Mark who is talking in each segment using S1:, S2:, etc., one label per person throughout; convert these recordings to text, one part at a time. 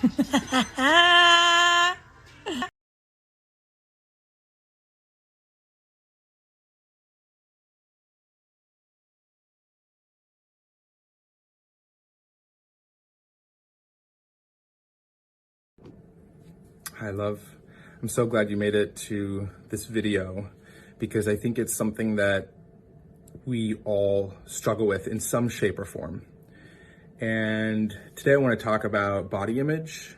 S1: Hi, love. I'm so glad you made it to this video because I think it's something that we all struggle with in some shape or form. And today I want to talk about body image.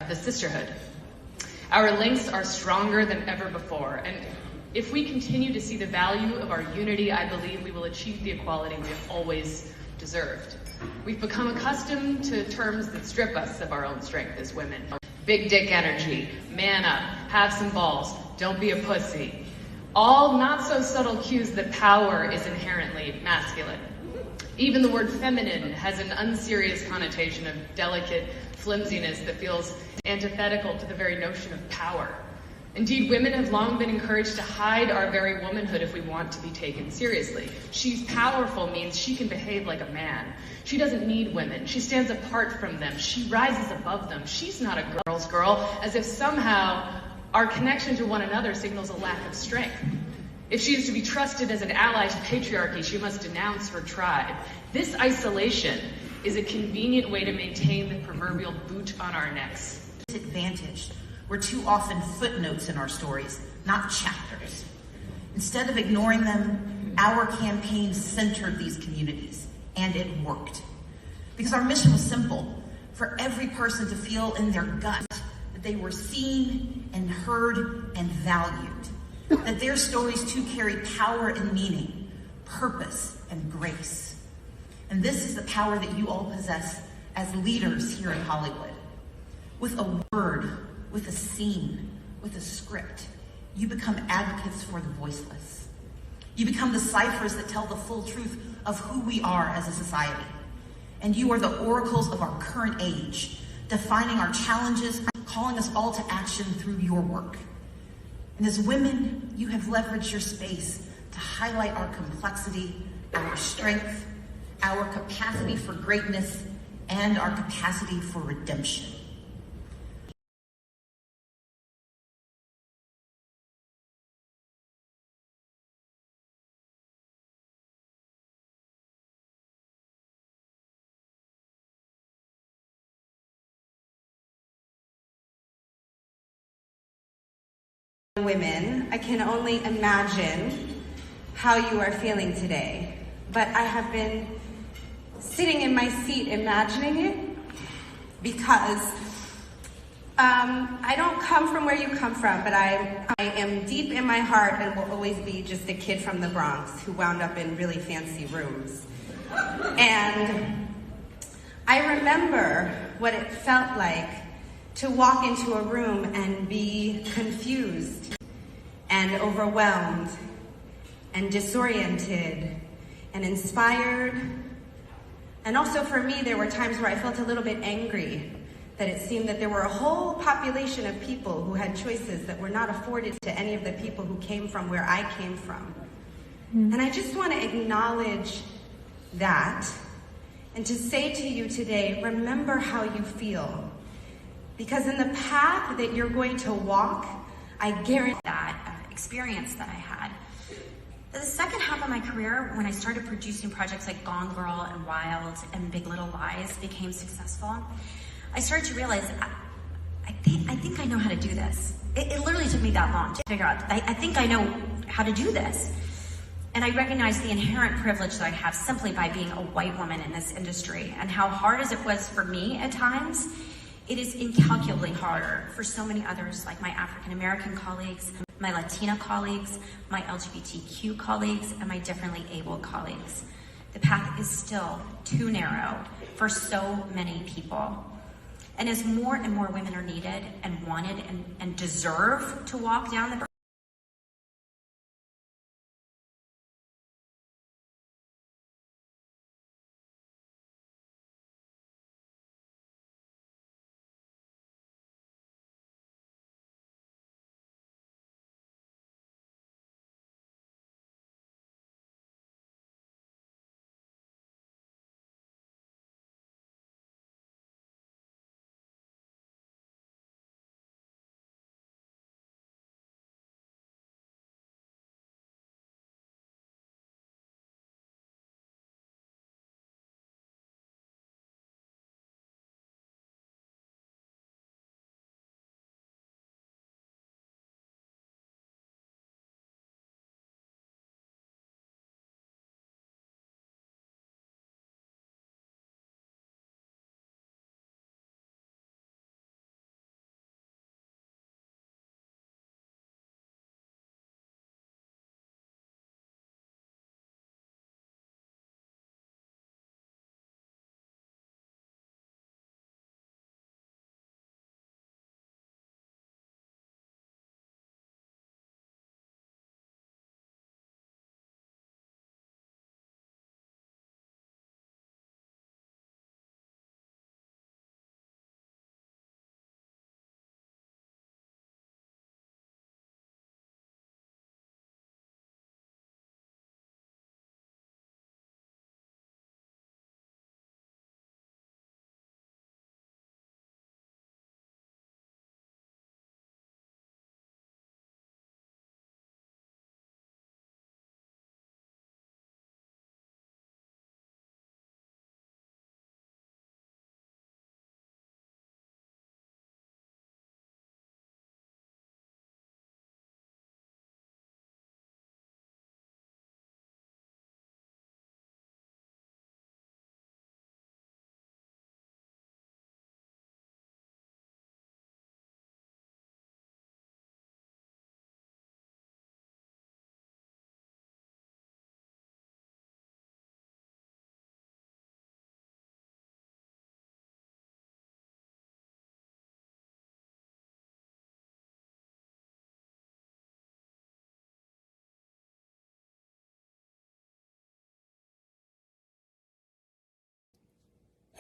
S2: The sisterhood. Our links are stronger than ever before, and if we continue to see the value of our unity, I believe we will achieve the equality we have always deserved. We've become accustomed to terms that strip us of our own strength as women. Big dick energy, man up, have some balls, don't be a pussy. All not so subtle cues that power is inherently masculine. Even the word feminine has an unserious connotation of delicate flimsiness that feels antithetical to the very notion of power. Indeed, women have long been encouraged to hide our very womanhood if we want to be taken seriously. She's powerful means she can behave like a man. She doesn't need women. She stands apart from them. She rises above them. She's not a girl's girl, as if somehow our connection to one another signals a lack of strength. If she is to be trusted as an ally to patriarchy, she must denounce her tribe. This isolation is a convenient way to maintain the proverbial boot on our necks.
S3: Disadvantaged. We're too often footnotes in our stories, not chapters. Instead of ignoring them, our campaign centered these communities, and it worked. Because our mission was simple: for every person to feel in their gut that they were seen and heard and valued, that their stories too carry power and meaning, purpose and grace. And this is the power that you all possess as leaders here in Hollywood. With a word, with a scene, with a script, you become advocates for the voiceless. You become the ciphers that tell the full truth of who we are as a society. And you are the oracles of our current age, defining our challenges, calling us all to action through your work. And as women, you have leveraged your space to highlight our complexity, our strength, our capacity for greatness, and our capacity for redemption.
S4: Women, I can only imagine how you are feeling today, but I have been sitting in my seat imagining it because I don't come from where you come from, but I am deep in my heart and will always be just a kid from the Bronx who wound up in really fancy rooms. And I remember what it felt like to walk into a room and be confused and overwhelmed and disoriented and inspired. And also for me, there were times where I felt a little bit angry that it seemed that there were a whole population of people who had choices that were not afforded to any of the people who came from where I came from. And I just want to acknowledge that and to say to you today, remember how you feel. Because in the path that you're going to walk, I guarantee
S5: that experience that I had. The second half of my career, when I started producing projects like Gone Girl and Wild and Big Little Lies became successful, I started to realize I I think I know how to do this. It literally took me that long to figure out. I think I know how to do this. And I recognize the inherent privilege that I have simply by being a white woman in this industry, and how hard as it was for me at times, it is incalculably harder for so many others, like my African American colleagues, my Latina colleagues, my LGBTQ colleagues, and my differently abled colleagues. The path is still too narrow for so many people. And as more and more women are needed and wanted and deserve to walk down the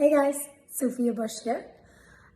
S6: Hey guys, Sophia here.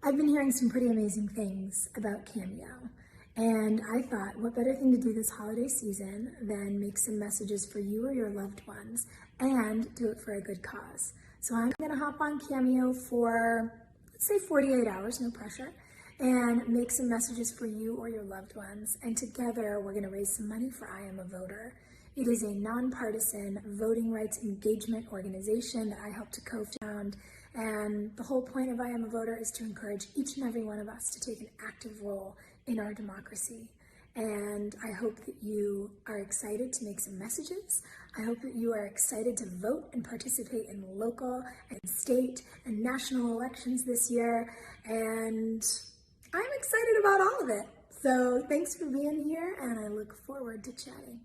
S6: I've been hearing some pretty amazing things about Cameo, and I thought what better thing to do this holiday season than make some messages for you or your loved ones and do it for a good cause. So I'm gonna hop on Cameo for, let's say 48 hours, no pressure, and make some messages for you or your loved ones, and together we're gonna raise some money for I Am a Voter. It is a nonpartisan voting rights engagement organization that I helped to co-found. And the whole point of I Am a Voter is to encourage each and every one of us to take an active role in our democracy. And I hope that you are excited to make some messages. I hope that you are excited to vote and participate in local and state and national elections this year. And I'm excited about all of it. So thanks for being here, and I look forward to chatting.